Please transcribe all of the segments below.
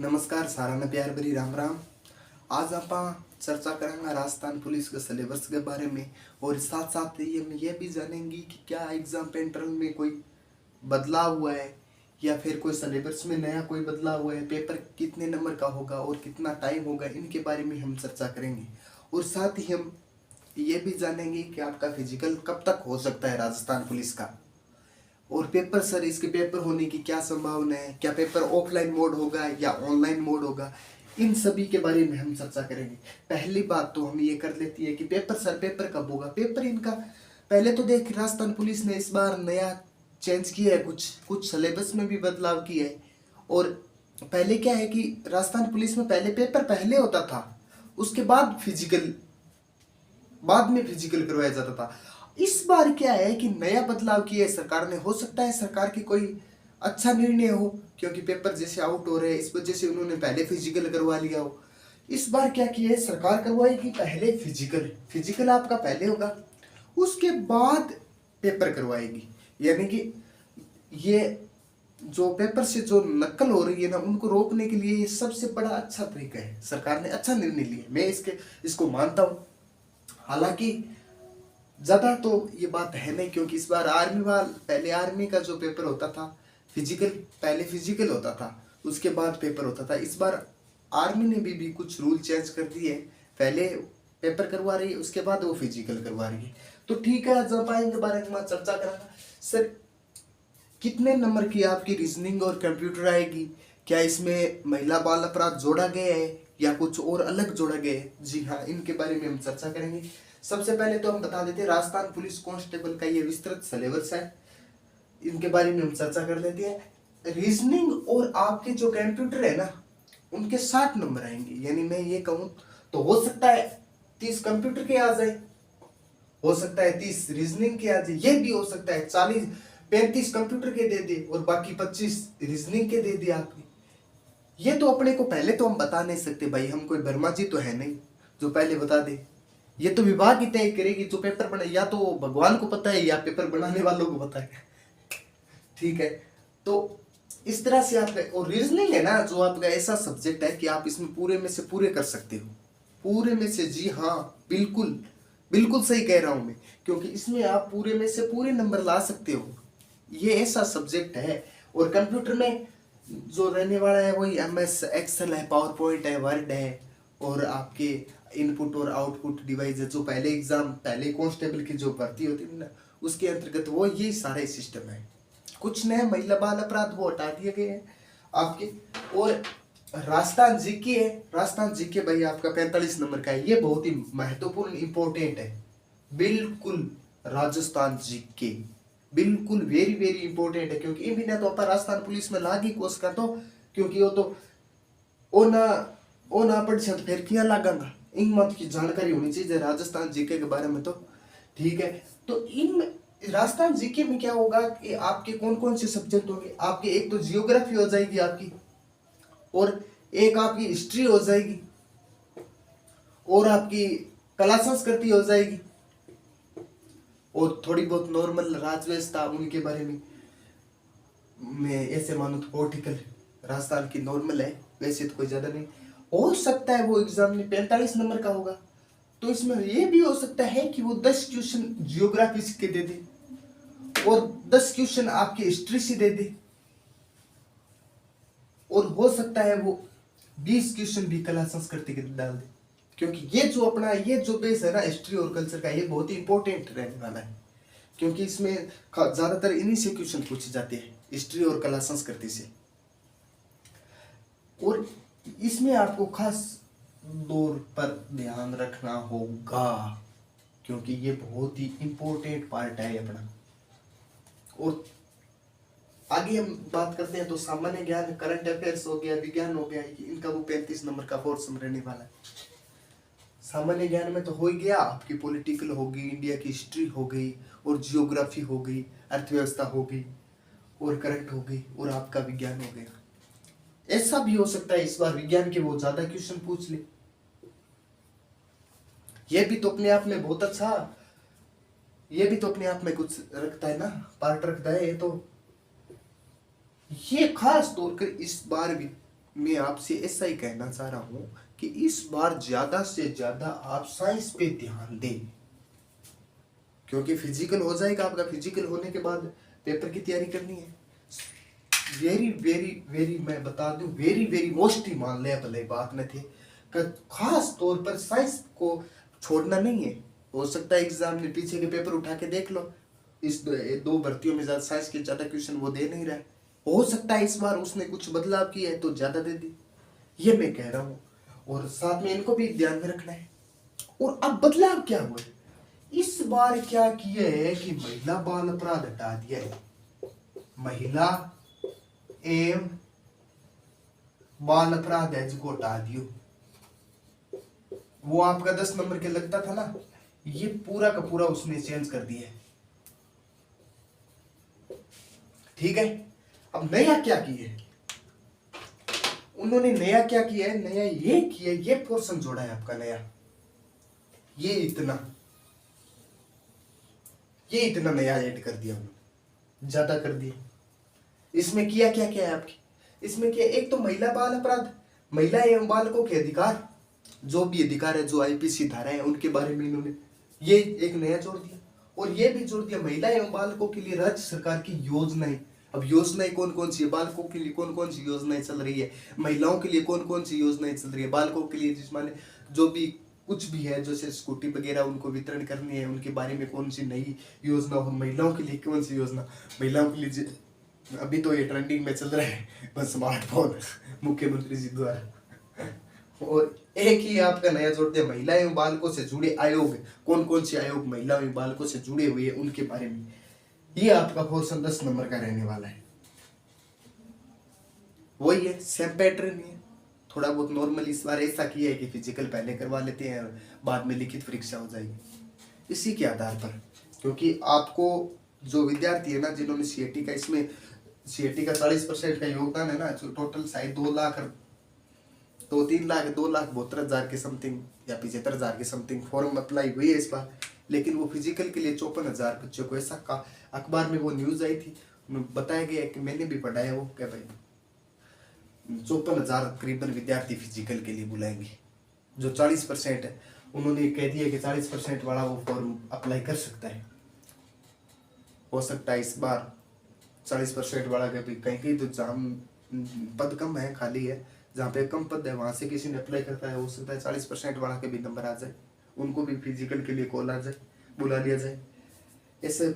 नमस्कार सारा ने प्यार भरी राम राम। आज आप चर्चा करेंगे राजस्थान पुलिस के सिलेबस के बारे में और साथ साथ ये भी जानेंगे कि क्या एग्जाम पैटर्न में कोई बदलाव हुआ है या फिर कोई सिलेबस में नया कोई बदलाव हुआ है, पेपर कितने नंबर का होगा और कितना टाइम होगा, इनके बारे में हम चर्चा करेंगे। और साथ ही हम ये भी जानेंगे कि आपका फिजिकल कब तक हो सकता है राजस्थान पुलिस का, और पेपर सर इसके पेपर होने की क्या संभावना है, क्या पेपर ऑफलाइन मोड होगा या ऑनलाइन मोड होगा, इन सभी के बारे में हम चर्चा करेंगे। पहली बात तो हम ये कर लेती है कि पेपर कब होगा। पेपर इनका पहले तो देख, राजस्थान पुलिस ने इस बार नया चेंज किया है, कुछ कुछ सिलेबस में भी बदलाव किया है। और पहले क्या है कि राजस्थान पुलिस में पहले पेपर पहले होता था, उसके बाद बाद में फिजिकल करवाया जाता था। इस बार क्या है कि नया बदलाव किया है सरकार ने। हो सकता है सरकार की कोई अच्छा निर्णय हो, क्योंकि पेपर जैसे आउट हो रहे हैं इस वजह से उन्होंने पहले फिजिकल करवा लिया हो। इस बार क्या किया है सरकार, करवाएगी पहले फिजिकल आपका पहले होगा, उसके बाद पेपर करवाएगी। यानी कि ये जो पेपर से जो नकल हो रही है ना, उनको रोकने के लिए ये सबसे बड़ा अच्छा तरीका है। सरकार ने अच्छा निर्णय लिया, मैं इसको मानता हूँ। हालांकि ज्यादा तो ये बात है नहीं, क्योंकि इस बार पहले आर्मी का जो पेपर होता था पहले फिजिकल होता था, उसके बाद पेपर होता था। इस बार आर्मी ने भी कुछ रूल चेंज कर दिए, पहले पेपर करवा रही है उसके बाद वो फिजिकल करवा रही है। तो ठीक है, जब आएंगे बारे में चर्चा करेंगे। सर कितने नंबर की आपकी रीजनिंग और कंप्यूटर आएगी, क्या इसमें महिला बाल अपराध जोड़ा गया है या कुछ और अलग जोड़ा गया है? जी हाँ, इनके बारे में हम चर्चा करेंगे। सबसे पहले तो हम बता देते हैं राजस्थान पुलिस कांस्टेबल का ये विस्तृत सिलेबस है, इनके बारे में हम चर्चा कर लेते हैं। रीजनिंग और आपके जो कंप्यूटर है ना, उनके 60 नंबर आएंगे। यानी मैं ये कहूँ तो हो सकता है 30 कंप्यूटर के आ जाए, हो सकता है 30 रीजनिंग के आ जाए, ये भी हो सकता है 35 कंप्यूटर के दे दे और बाकी 25 रीजनिंग के दे दिया आपने। ये तो अपने को पहले तो हम बता नहीं सकते भाई, हम कोई वर्मा जी तो है नहीं जो पहले बता दे। ये तो विभाग ही तय करेगी जो पेपर बने, या तो भगवान को पता है या पेपर बनाने वालों को पता है। ठीक है, तो इस तरह से आप, और रीजनिंग है ना जो आपका ऐसा सब्जेक्ट है कि आप इसमें पूरे में से पूरे कर सकते हो, पूरे में से। जी हाँ, बिल्कुल बिल्कुल सही कह रहा हूं मैं, क्योंकि इसमें आप पूरे में से पूरे नंबर ला सकते हो, ये ऐसा सब्जेक्ट है। और कंप्यूटर में जो रहने वाला है वही MS एक्सेल है, पावर पॉइंट है, वर्ड है, और आपके इनपुट और आउटपुट डिवाइस है, जो पहले कांस्टेबल की जो भर्ती होती है ना, उसके अंतर्गत वो ये सारे सिस्टम है। कुछ नए महिला बाल अपराध वो हटा दिए गए हैं आपके। और राजस्थान जीके भाई आपका 45 नंबर का है, ये बहुत ही महत्वपूर्ण इंपॉर्टेंट है। बिल्कुल राजस्थान जीके बिल्कुल वेरी वेरी इंपॉर्टेंट है, क्योंकि इन बिना तो अपन राजस्थान पुलिस में लागी कोर्स का, तो क्योंकि वो तो ओ ना पढ़ तो फिर क्या लागेगा, इन मत की जानकारी होनी चाहिए राजस्थान जीके के बारे में। तो ठीक है, तो इन राजस्थान जीके में क्या होगा कि आपके कौन कौन से सब्जेक्ट होंगे आपके, एक तो जियोग्राफी हो जाएगी आपकी, और एक आपकी हिस्ट्री हो जाएगी, और आपकी कला संस्कृति हो जाएगी, और थोड़ी बहुत नॉर्मल राजव्यवस्था उनके बारे में मैं ऐसे मानूं तो पॉलिटिकल राजस्थान की नॉर्मल है, वैसे तो कोई ज्यादा नहीं। हो सकता है वो एग्जाम में 45 नंबर का होगा, तो इसमें ये भी हो सकता है कि वो 10 क्वेश्चन जियोग्राफी के दे दे और 10 क्वेश्चन आपकी हिस्ट्री से दे दे, और हो सकता है वो 20 क्वेश्चन भी कला संस्कृति के डाल दे, क्योंकि ये जो बेस है ना हिस्ट्री और कल्चर का, ये बहुत ही इंपॉर्टेंट रहने वाला है, क्योंकि इसमें ज्यादातर इन्हीं से क्वेश्चन पूछे जाते हैं, हिस्ट्री और कला संस्कृति से। और इसमें आपको खास तौर पर ध्यान रखना होगा, क्योंकि ये बहुत ही इंपॉर्टेंट पार्ट है अपना। और आगे हम बात करते हैं तो सामान्य ज्ञान, करंट अफेयर्स हो गया, विज्ञान हो गया, इनका वो 35 नंबर का पोर्शन रहने वाला है। सामान्य ज्ञान में तो हो ही गया, आपकी पॉलिटिकल होगी, इंडिया की हिस्ट्री हो गई, और जियोग्राफी हो गई, अर्थव्यवस्था हो गई, और करंट हो गई, और आपका विज्ञान हो गया। ऐसा भी हो सकता है इस बार विज्ञान के वो ज्यादा क्वेश्चन पूछ ले, ये भी तो अपने आप में बहुत अच्छा, ये भी तो अपने आप में कुछ रखता है ना, पार्ट रखता है। ये तो ये खास तौर पर इस बार भी मैं आपसे ऐसा ही कहना चाह रहा हूँ कि इस बार ज्यादा से ज्यादा आप साइंस पे ध्यान दें, क्योंकि फिजिकल हो जाएगा आपका। फिजिकल होने के बाद पेपर की तैयारी करनी है। वेरी वेरी वेरी, मैं बता दूं, वेरी वेरी मोस्ट ही मान लिया भले बात न थे, खास तौर पर साइंस को छोड़ना नहीं है। हो सकता है एग्जाम में पीछे के पेपर उठा के देख लो, इस दो भर्तियों में ज्यादा साइंस के ज्यादा क्वेश्चन वो दे नहीं रहा है। हो सकता है इस बार उसने कुछ बदलाव किया है तो ज्यादा दे दी, ये मैं कह रहा हूँ। और साथ में इनको भी ध्यान में रखना है। और अब बदलाव क्या हुआ है इस बार, क्या किया है कि महिला बाल अपराध हटा दिया है। महिला एवं बाल अपराध है जिसको हटा दियो। वो आपका 10 नंबर के लगता था ना, ये पूरा का पूरा उसने चेंज कर दिया है। ठीक है, अब नया क्या किया है उन्होंने, नया क्या किया है, नया ये किया, ये पोर्शन जोड़ा है आपका नया, ये इतना नया ऐड कर दिया उन्होंने, ज्यादा कर दिया। इसमें किया क्या क्या है आपकी, इसमें क्या, एक तो महिला बाल अपराध, महिला एवं बालकों के अधिकार, जो भी अधिकार है, जो आईपीसी धारा है उनके बारे में इन्होंने ये एक नया जोड़ दिया। और ये भी जोड़ दिया महिला एवं बालकों के लिए राज्य सरकार की योजनाएं। अब योजनाएं कौन कौन सी है, बालकों के लिए कौन कौन सी योजनाएं चल रही है, महिलाओं के लिए कौन कौन सी योजनाएं चल रही है, बालकों के लिए जिस माने जो भी कुछ भी है, जैसे स्कूटी वगैरह उनको वितरण करनी है, उनके बारे में कौन सी नई योजना हो, महिलाओं के लिए कौन सी योजना, महिलाओं के लिए अभी तो ये ट्रेंडिंग में चल रहा है बस स्मार्टफोन मुख्यमंत्री जी द्वारा। और एक ही आपका नया जोड़ दिया, महिला एवं बालकों से जुड़े आयोग, कौन कौन से आयोग महिला एवं बालकों से जुड़े हुए हैं उनके बारे में। ये आपका पोर्शन 10 नंबर का रहने वाला है। वही है, सेम पैटर्न है, थोड़ा बहुत नॉर्मल इस बार ऐसा किया है कि फिजिकल पहले करवा लेते हैं और बाद में लिखित परीक्षा हो जाएगी इसी के आधार पर। क्योंकि आपको जो विद्यार्थी है ना, जिन्होंने सीएटी का, इसमें सीएटी का 40% का योगदान है ना, जो टोटल शायद 2 लाख 2,72,हजार के समथिंग या 75,000 के समथिंग फॉर्म अप्लाई हुई है इस बार। लेकिन वो फिजिकल के लिए 54,000 बच्चों को, ऐसा का अखबार में वो न्यूज आई थी, बताया गया कि मैंने भी पढ़ा है वो, क्या भाई 54,000 करीबन विद्यार्थी फिजिकल के लिए बुलाएंगे। जो 40% है उन्होंने कह दिया कि 40% वाला वो फॉर्म अप्लाई कर सकता है। हो सकता है इस बार 40% वाला कहीं कहीं तो जहाँ पद कम है, खाली है, जहाँ पे कम पद है वहां से किसी ने अप्लाई करता है, हो सकता है 40% वाला के भी नंबर आ जाए, उनको भी फिजिकल के लिए कॉल आ जाए, बुला लिया जाए। ऐसे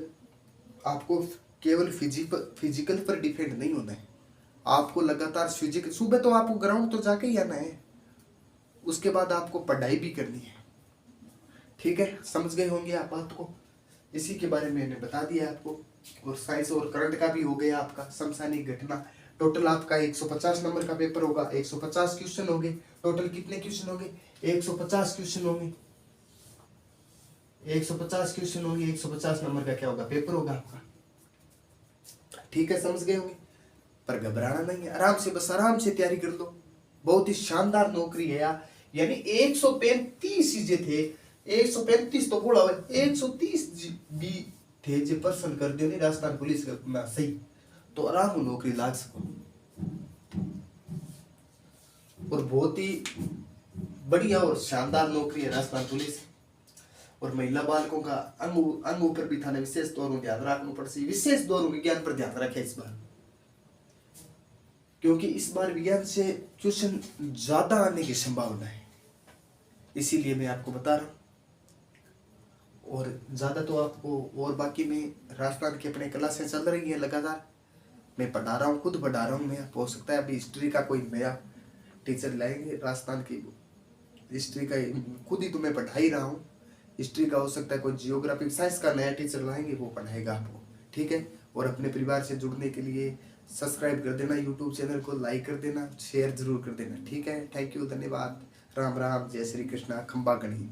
आपको केवल फिजिकल पर डिपेंड नहीं होना है, आपको लगातार फिजिकल, सुबह तो आपको ग्राउंड तो जाके ही आना है, उसके बाद आपको पढ़ाई भी करनी है। ठीक है, समझ गए होंगे आप बात को, इसी के बारे में मैंने बता दिया आपको। और साइंस और करंट का भी हो गया आपका, समसामयिक घटना। टोटल आपका 150 नंबर का पेपर होगा, 150 क्वेश्चन होंगे। टोटल कितने क्वेश्चन होंगे, 150 क्वेश्चन होंगे, 150 क्वेश्चन होंगे, 150 नंबर का क्या होगा, पेपर होगा आपका। ठीक है, समझ गए होंगे। पर घबराना नहीं है, आराम से, बस आराम से तैयारी कर लो। बहुत ही शानदार नौकरी है यार, यानी 135 चीजें थे, 135 तो बोला, 130 भी थे जो पर्सन कर दियो नहीं राजस्थान पुलिस का सही, तो आराम नौकरी लाग सको। और बहुत ही बढ़िया और शानदार नौकरी है राजस्थान पुलिस। और महिला बालकों का अंग ऊपर भी थाने विशेष तौर पर ध्यान रखना पड़े, विशेष तौर विज्ञान पर ध्यान रखे इस बार, क्योंकि इस बार विज्ञान से क्वेश्चन ज्यादा आने की संभावना है, इसीलिए मैं आपको बता रहा हूँ। और ज्यादा तो आपको, और बाकी में राजस्थान की अपने क्लासें चल रही है लगातार, मैं पढ़ा रहा हूँ, खुद पढ़ा रहा हूँ मैं। हो सकता है अभी हिस्ट्री का कोई नया टीचर लाएंगे, राजस्थान की हिस्ट्री का खुद ही तो मैं पढ़ा ही रहा हूँ, हिस्ट्री का हो सकता है कोई जियोग्राफी साइंस का नया टीचर लाएंगे, वो पढ़ाएगा आपको। ठीक है, और अपने परिवार से जुड़ने के लिए सब्सक्राइब कर देना, यूट्यूब चैनल को लाइक कर देना, शेयर जरूर कर देना। ठीक है, थैंक यू, धन्यवाद, राम राम, जय श्री कृष्णा, खंबा गणी।